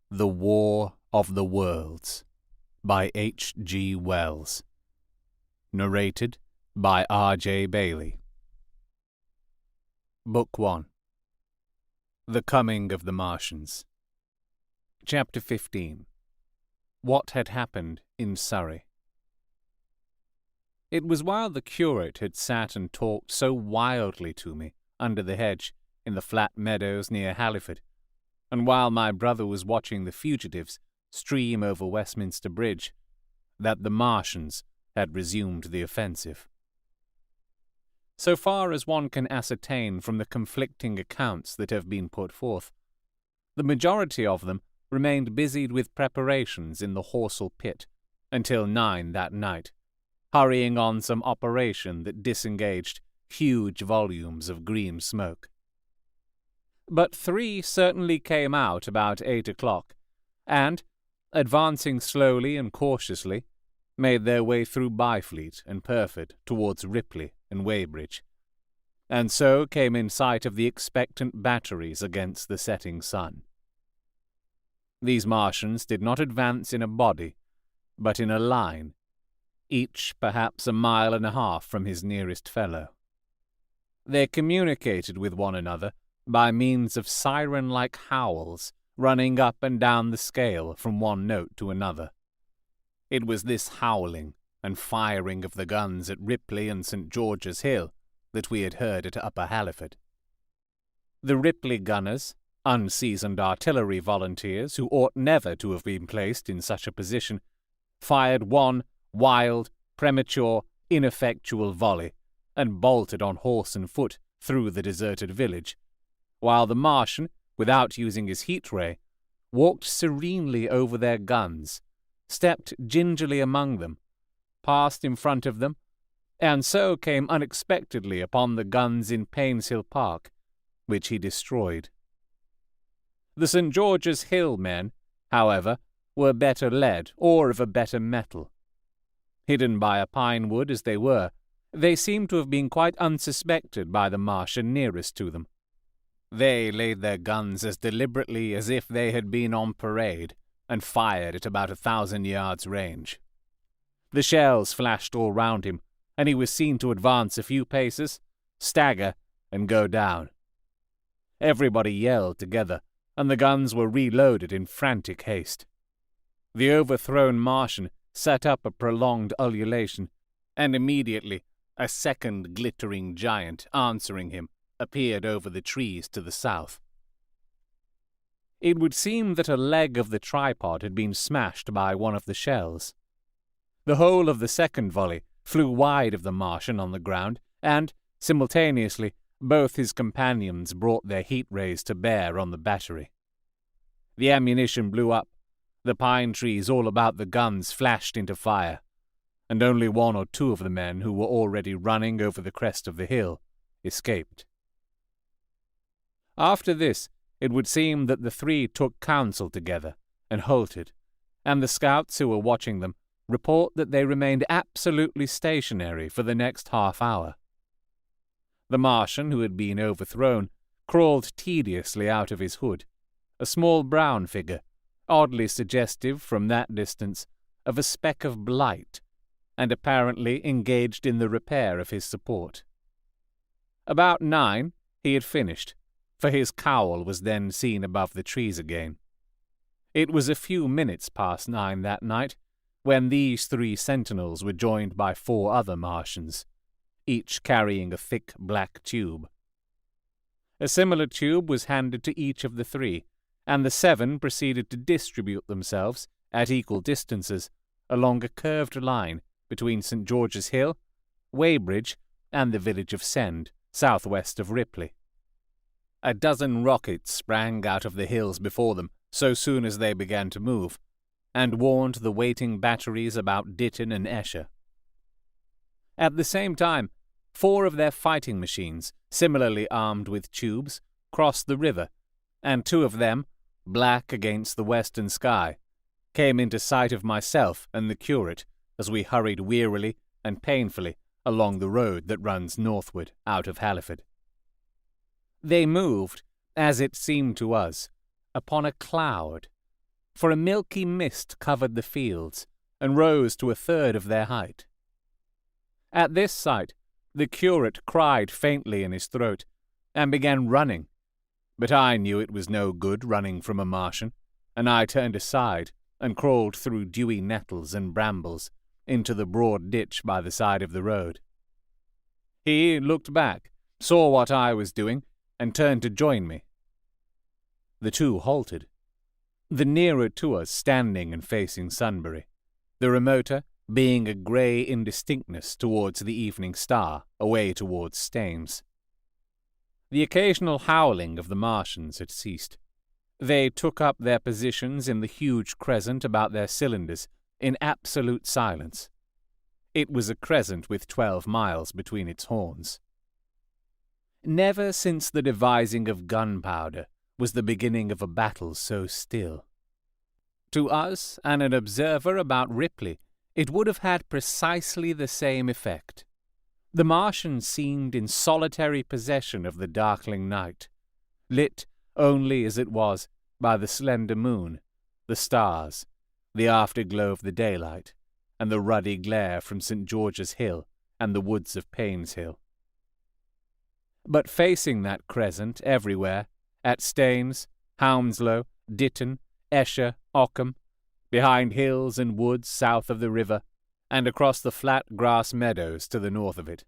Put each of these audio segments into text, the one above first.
The War of the Worlds by H. G. Wells. Narrated by R. J. Bailey. Book 1. The Coming of the Martians. Chapter 15. What had happened in Surrey. It was while the curate had sat and talked so wildly to me under the hedge in the flat meadows near Halliford, and while my brother was watching the fugitives stream over Westminster Bridge, that the Martians had resumed the offensive. So far as one can ascertain from the conflicting accounts that have been put forth, the majority of them remained busied with preparations in the Horsell pit until 9 that night, hurrying on some operation that disengaged huge volumes of green smoke. But 3 certainly came out about 8 o'clock, and, advancing slowly and cautiously, made their way through Byfleet and Perford towards Ripley and Weybridge, and so came in sight of the expectant batteries against the setting sun. These Martians did not advance in a body, but in a line, each perhaps a mile and a half from his nearest fellow. They communicated with one another by means of siren-like howls running up and down the scale from one note to another. It was this howling and firing of the guns at Ripley and St. George's Hill that we had heard at Upper Halliford. The Ripley gunners, unseasoned artillery volunteers who ought never to have been placed in such a position, fired one wild, premature, ineffectual volley and bolted on horse and foot through the deserted village, while the Martian, without using his heat ray, walked serenely over their guns, stepped gingerly among them, passed in front of them, and so came unexpectedly upon the guns in Painshill Park, which he destroyed. The St. George's Hill men, however, were better led or of a better mettle. Hidden by a pine wood as they were, they seemed to have been quite unsuspected by the Martian nearest to them. They laid their guns as deliberately as if they had been on parade, and fired at about 1,000 yards range. The shells flashed all round him, and he was seen to advance a few paces, stagger, and go down. Everybody yelled together, and the guns were reloaded in frantic haste. The overthrown Martian set up a prolonged ululation, and immediately a second glittering giant answering him appeared over the trees to the south. It would seem that a leg of the tripod had been smashed by one of the shells. The whole of the second volley flew wide of the Martian on the ground, and, simultaneously, both his companions brought their heat rays to bear on the battery. The ammunition blew up, the pine trees all about the guns flashed into fire, and only 1 or 2 of the men who were already running over the crest of the hill escaped. After this, it would seem that the 3 took counsel together and halted, and the scouts who were watching them report that they remained absolutely stationary for the next half hour. The Martian who had been overthrown crawled tediously out of his hood, a small brown figure, oddly suggestive from that distance of a speck of blight, and apparently engaged in the repair of his support. About 9 he had finished, for his cowl was then seen above the trees again. It was a few minutes past 9 that night when these 3 sentinels were joined by 4 other Martians, each carrying a thick black tube. A similar tube was handed to each of the 3, and the 7 proceeded to distribute themselves at equal distances along a curved line between St. George's Hill, Weybridge, and the village of Send, southwest of Ripley. A dozen rockets sprang out of the hills before them so soon as they began to move, and warned the waiting batteries about Ditton and Esher. At the same time, 4 of their fighting machines, similarly armed with tubes, crossed the river, and 2 of them, black against the western sky, came into sight of myself and the curate as we hurried wearily and painfully along the road that runs northward out of Halliford. They moved, as it seemed to us, upon a cloud, for a milky mist covered the fields and rose to a third of their height. At this sight, the curate cried faintly in his throat and began running, but I knew it was no good running from a Martian, and I turned aside and crawled through dewy nettles and brambles into the broad ditch by the side of the road. He looked back, saw what I was doing, and turned to join me. The two halted, the nearer to us standing and facing Sunbury, the remoter being a grey indistinctness towards the evening star, away towards Staines. The occasional howling of the Martians had ceased. They took up their positions in the huge crescent about their cylinders in absolute silence. It was a crescent with 12 miles between its horns. Never since the devising of gunpowder was the beginning of a battle so still. To us and an observer about Ripley, it would have had precisely the same effect. The Martian seemed in solitary possession of the darkling night, lit only as it was by the slender moon, the stars, the afterglow of the daylight, and the ruddy glare from St. George's Hill and the woods of Payne's Hill. But facing that crescent everywhere, at Staines, Hounslow, Ditton, Esher, Ockham, behind hills and woods south of the river, and across the flat grass meadows to the north of it,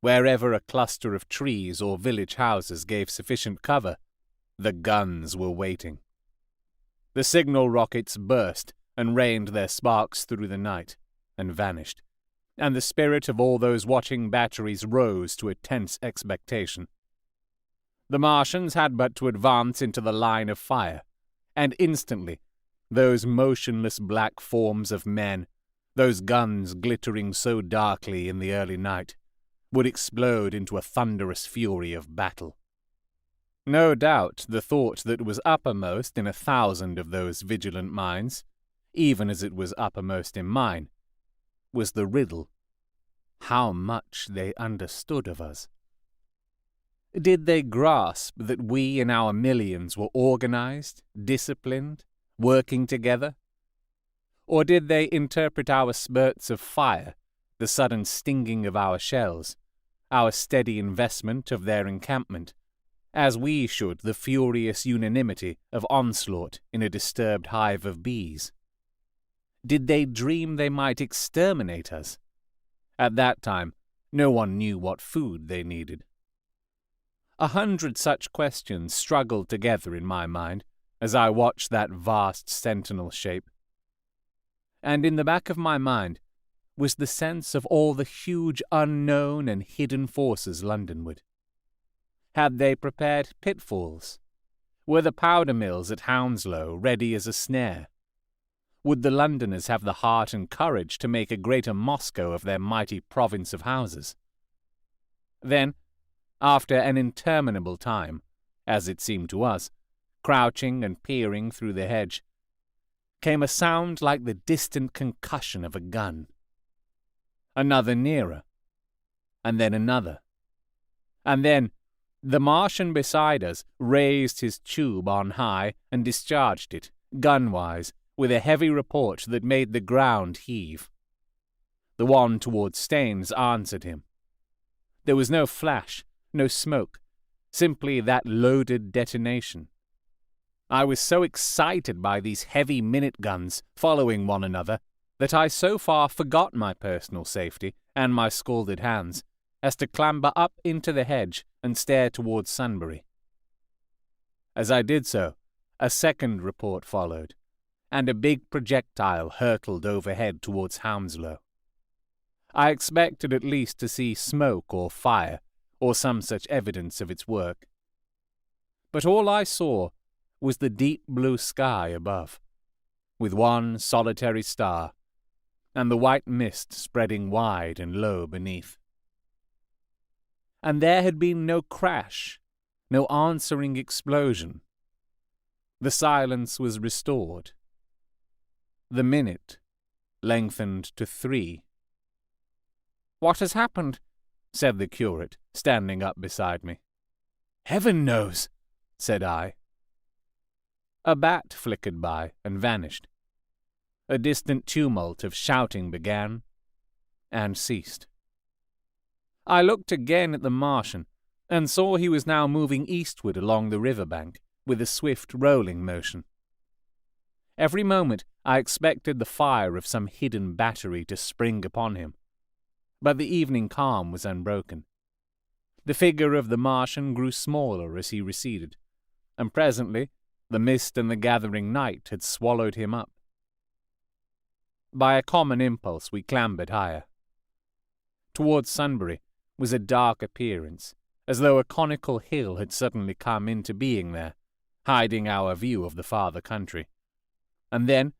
wherever a cluster of trees or village houses gave sufficient cover, the guns were waiting. The signal rockets burst and rained their sparks through the night, and vanished, and the spirit of all those watching batteries rose to a tense expectation. The Martians had but to advance into the line of fire, and instantly those motionless black forms of men, those guns glittering so darkly in the early night, would explode into a thunderous fury of battle. No doubt the thought that was uppermost in 1,000 of those vigilant minds, even as it was uppermost in mine, was the riddle: how much they understood of us. Did they grasp that we in our millions were organized, disciplined, working together? Or did they interpret our spurts of fire, the sudden stinging of our shells, our steady investment of their encampment, as we should the furious unanimity of onslaught in a disturbed hive of bees? Did they dream they might exterminate us? At that time, no one knew what food they needed. 100 such questions struggled together in my mind as I watched that vast sentinel shape. And in the back of my mind was the sense of all the huge unknown and hidden forces Londonward. Had they prepared pitfalls? Were the powder mills at Hounslow ready as a snare? Would the Londoners have the heart and courage to make a greater Moscow of their mighty province of houses? Then, after an interminable time, as it seemed to us, crouching and peering through the hedge, came a sound like the distant concussion of a gun. Another nearer, and then another. And then the Martian beside us raised his tube on high and discharged it, gun-wise, with a heavy report that made the ground heave. The one towards Staines answered him. There was no flash, no smoke, simply that loaded detonation. I was so excited by these heavy minute guns following one another that I so far forgot my personal safety and my scalded hands as to clamber up into the hedge and stare towards Sunbury. As I did so, a second report followed, and a big projectile hurtled overhead towards Hounslow. I expected at least to see smoke or fire, or some such evidence of its work. But all I saw was the deep blue sky above, with one solitary star, and the white mist spreading wide and low beneath. And there had been no crash, no answering explosion. The silence was restored. The minute lengthened to 3. "What has happened?" said the curate, standing up beside me. "Heaven knows," said I. A bat flickered by and vanished. A distant tumult of shouting began and ceased. I looked again at the Martian and saw he was now moving eastward along the river bank with a swift rolling motion. Every moment I expected the fire of some hidden battery to spring upon him, but the evening calm was unbroken. The figure of the Martian grew smaller as he receded, and presently the mist and the gathering night had swallowed him up. By a common impulse we clambered higher. Towards Sunbury was a dark appearance, as though a conical hill had suddenly come into being there, hiding our view of the farther country. And then,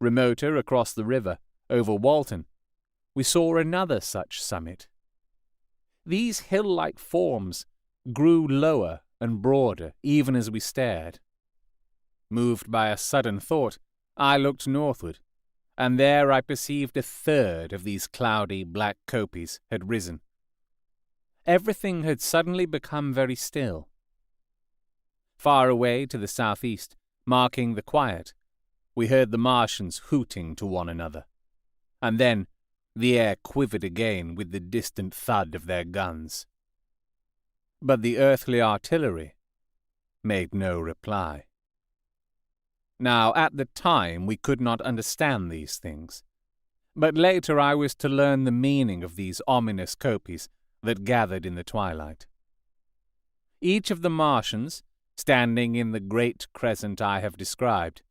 remoter across the river, over Walton, we saw another such summit. These hill-like forms grew lower and broader even as we stared. Moved by a sudden thought, I looked northward, and there I perceived a third of these cloudy black kopies had risen. Everything had suddenly become very still. Far away to the southeast, marking the quiet, we heard the Martians hooting to one another, and then the air quivered again with the distant thud of their guns. But the earthly artillery made no reply. Now, at the time we could not understand these things, but later I was to learn the meaning of these ominous kopies that gathered in the twilight. Each of the Martians, standing in the great crescent I have described,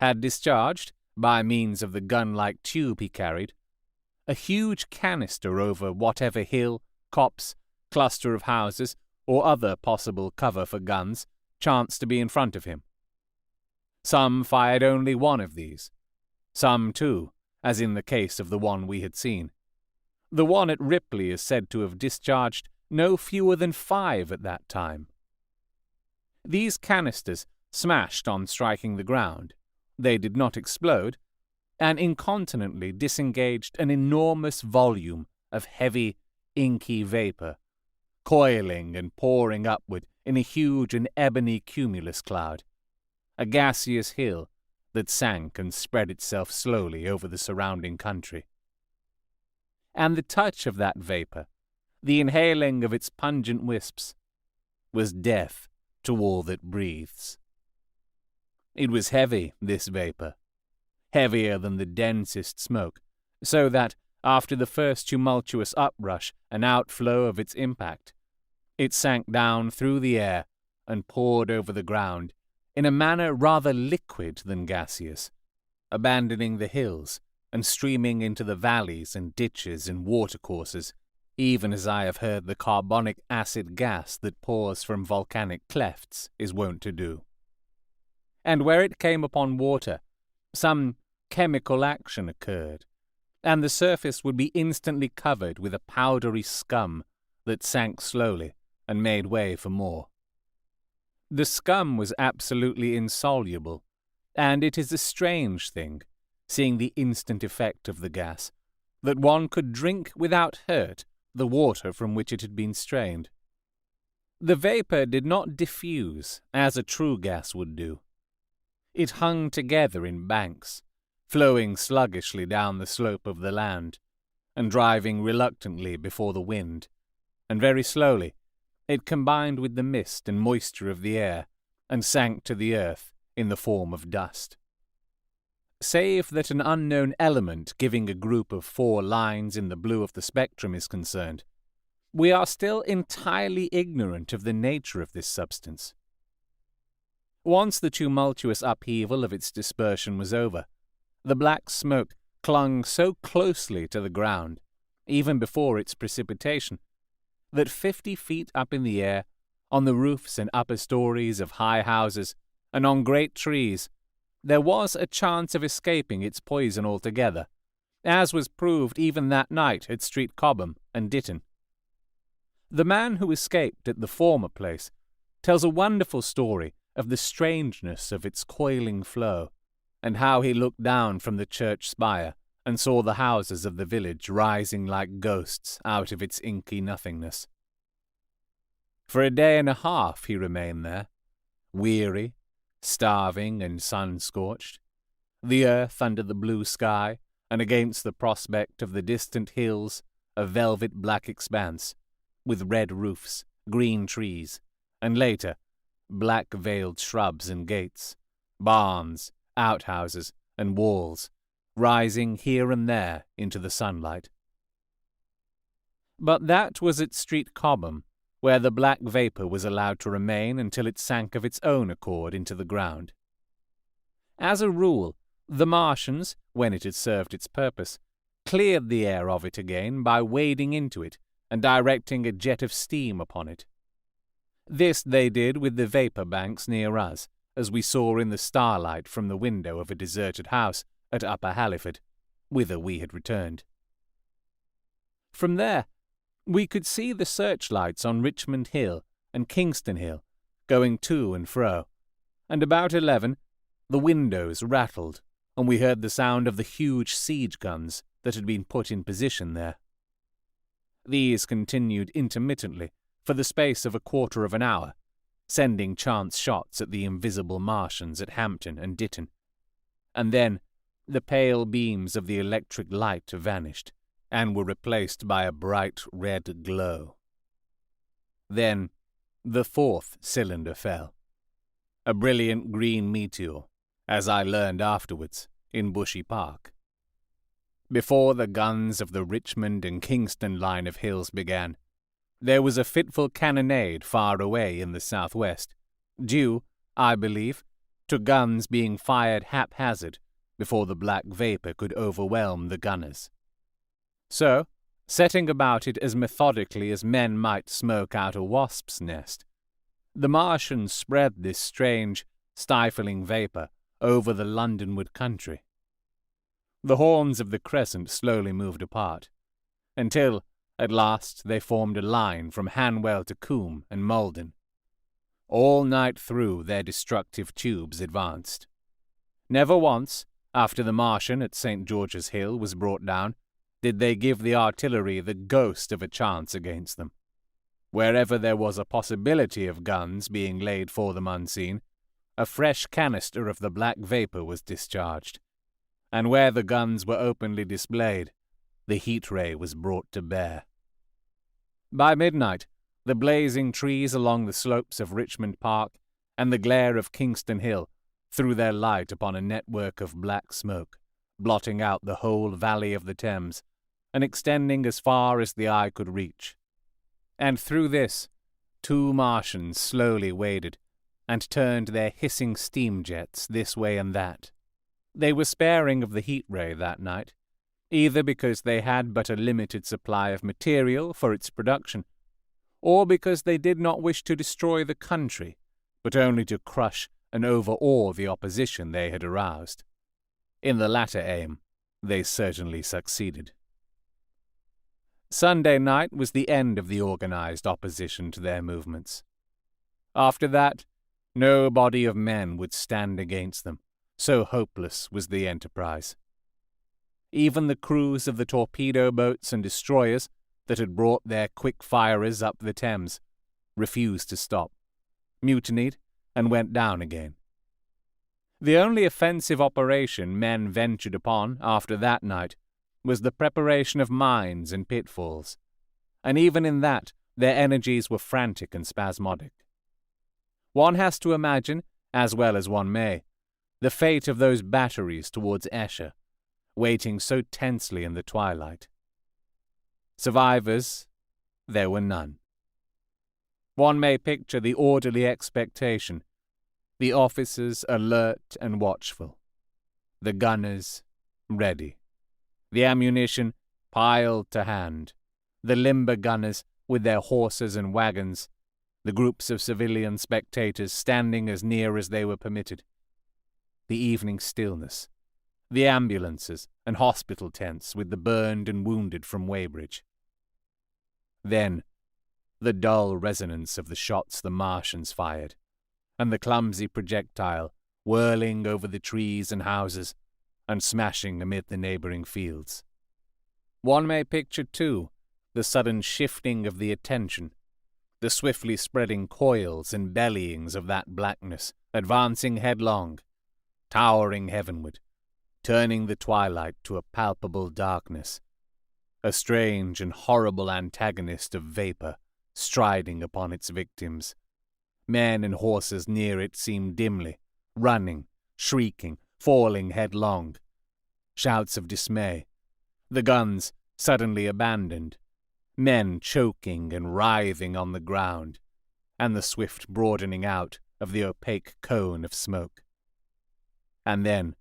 had discharged, by means of the gun-like tube he carried, a huge canister over whatever hill, copse, cluster of houses, or other possible cover for guns chanced to be in front of him. Some fired only one of these, some two, as in the case of the one we had seen. The one at Ripley is said to have discharged no fewer than 5 at that time. These canisters smashed on striking the ground. They did not explode, and incontinently disengaged an enormous volume of heavy, inky vapor, coiling and pouring upward in a huge and ebony cumulus cloud, a gaseous hill that sank and spread itself slowly over the surrounding country. And the touch of that vapor, the inhaling of its pungent wisps, was death to all that breathes. It was heavy, this vapor, heavier than the densest smoke, so that, after the first tumultuous uprush and outflow of its impact, it sank down through the air and poured over the ground in a manner rather liquid than gaseous, abandoning the hills and streaming into the valleys and ditches and watercourses, even as I have heard the carbonic acid gas that pours from volcanic clefts is wont to do. And where it came upon water, some chemical action occurred, and the surface would be instantly covered with a powdery scum that sank slowly and made way for more. The scum was absolutely insoluble, and it is a strange thing, seeing the instant effect of the gas, that one could drink without hurt the water from which it had been strained. The vapor did not diffuse as a true gas would do. It hung together in banks, flowing sluggishly down the slope of the land, and driving reluctantly before the wind, and very slowly it combined with the mist and moisture of the air, and sank to the earth in the form of dust. Save that an unknown element giving a group of 4 lines in the blue of the spectrum is concerned, we are still entirely ignorant of the nature of this substance. Once the tumultuous upheaval of its dispersion was over, the black smoke clung so closely to the ground, even before its precipitation, that 50 feet up in the air, on the roofs and upper stories of high houses, and on great trees, there was a chance of escaping its poison altogether, as was proved even that night at Street Cobham and Ditton. The man who escaped at the former place tells a wonderful story of the strangeness of its coiling flow, and how he looked down from the church spire and saw the houses of the village rising like ghosts out of its inky nothingness. For a day and a half he remained there, weary, starving and sun-scorched, the earth under the blue sky, and against the prospect of the distant hills, a velvet black expanse, with red roofs, green trees, and later, black-veiled shrubs and gates, barns, outhouses, and walls, rising here and there into the sunlight. But that was at Street Cobham, where the black vapour was allowed to remain until it sank of its own accord into the ground. As a rule, the Martians, when it had served its purpose, cleared the air of it again by wading into it and directing a jet of steam upon it. This they did with the vapour banks near us, as we saw in the starlight from the window of a deserted house at Upper Halliford, whither we had returned. From there, we could see the searchlights on Richmond Hill and Kingston Hill going to and fro, and about 11 the windows rattled, and we heard the sound of the huge siege guns that had been put in position there. These continued intermittently for the space of a quarter of an hour, sending chance shots at the invisible Martians at Hampton and Ditton, and then the pale beams of the electric light vanished, and were replaced by a bright red glow. Then the fourth cylinder fell, a brilliant green meteor, as I learned afterwards, in Bushy Park. Before the guns of the Richmond and Kingston line of hills began, there was a fitful cannonade far away in the southwest, due, I believe, to guns being fired haphazard before the black vapour could overwhelm the gunners. So, setting about it as methodically as men might smoke out a wasp's nest, the Martians spread this strange, stifling vapour over the Londonward country. The horns of the crescent slowly moved apart, until, at last, they formed a line from Hanwell to Coombe and Malden. All night through their destructive tubes advanced. Never once, after the Martian at St. George's Hill was brought down, did they give the artillery the ghost of a chance against them. Wherever there was a possibility of guns being laid for them unseen, a fresh canister of the black vapour was discharged, and where the guns were openly displayed, the heat ray was brought to bear. By midnight, the blazing trees along the slopes of Richmond Park and the glare of Kingston Hill threw their light upon a network of black smoke, blotting out the whole valley of the Thames, and extending as far as the eye could reach. And through this, 2 Martians slowly waded, and turned their hissing steam jets this way and that. They were sparing of the heat ray that night, either because they had but a limited supply of material for its production, or because they did not wish to destroy the country, but only to crush and overawe the opposition they had aroused. In the latter aim, they certainly succeeded. Sunday night was the end of the organized opposition to their movements. After that, no body of men would stand against them, so hopeless was the enterprise. Even the crews of the torpedo boats and destroyers that had brought their quick-firers up the Thames refused to stop, mutinied, and went down again. The only offensive operation men ventured upon after that night was the preparation of mines and pitfalls, and even in that their energies were frantic and spasmodic. One has to imagine, as well as one may, the fate of those batteries towards Esher, waiting so tensely in the twilight. Survivors, there were none. One may picture the orderly expectation, the officers alert and watchful, the gunners ready, the ammunition piled to hand, the limber gunners with their horses and wagons, the groups of civilian spectators standing as near as they were permitted, the evening stillness, the ambulances and hospital tents with the burned and wounded from Weybridge. Then, the dull resonance of the shots the Martians fired, and the clumsy projectile whirling over the trees and houses, and smashing amid the neighbouring fields. One may picture, too, the sudden shifting of the attention, the swiftly spreading coils and bellyings of that blackness, advancing headlong, towering heavenward, turning the twilight to a palpable darkness, a strange and horrible antagonist of vapor striding upon its victims. Men and horses near it seemed dimly, running, shrieking, falling headlong. Shouts of dismay, the guns suddenly abandoned, men choking and writhing on the ground, and the swift broadening out of the opaque cone of smoke. And then,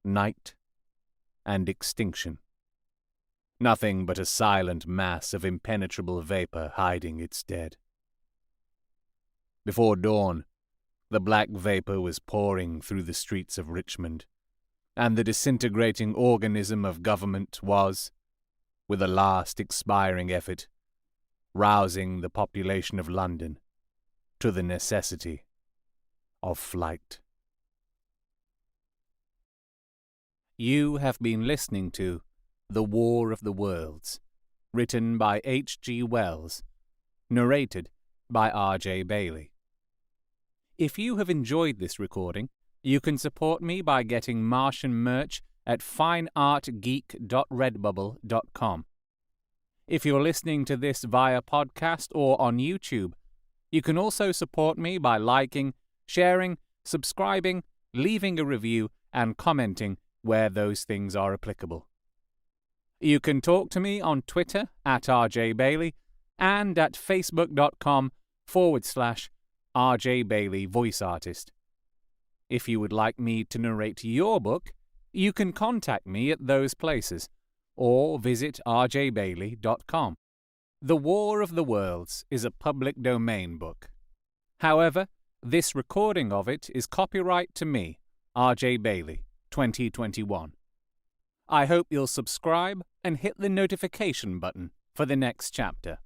night and extinction. Nothing but a silent mass of impenetrable vapor hiding its dead. Before dawn, the black vapor was pouring through the streets of Richmond, and the disintegrating organism of government was, with a last expiring effort, rousing the population of London to the necessity of flight. You have been listening to The War of the Worlds, written by H.G. Wells, narrated by R.J. Bailey. If you have enjoyed this recording, you can support me by getting Martian merch at fineartgeek.redbubble.com. If you're listening to this via podcast or on YouTube, you can also support me by liking, sharing, subscribing, leaving a review, and commenting where those things are applicable. You can talk to me on Twitter at RJ Bailey and at facebook.com/RJ Bailey Voice Artist. If you would like me to narrate your book, you can contact me at those places, or visit rjbailey.com. The War of the Worlds is a public domain book. However, this recording of it is copyright to me, RJ Bailey, 2021. I hope you'll subscribe and hit the notification button for the next chapter.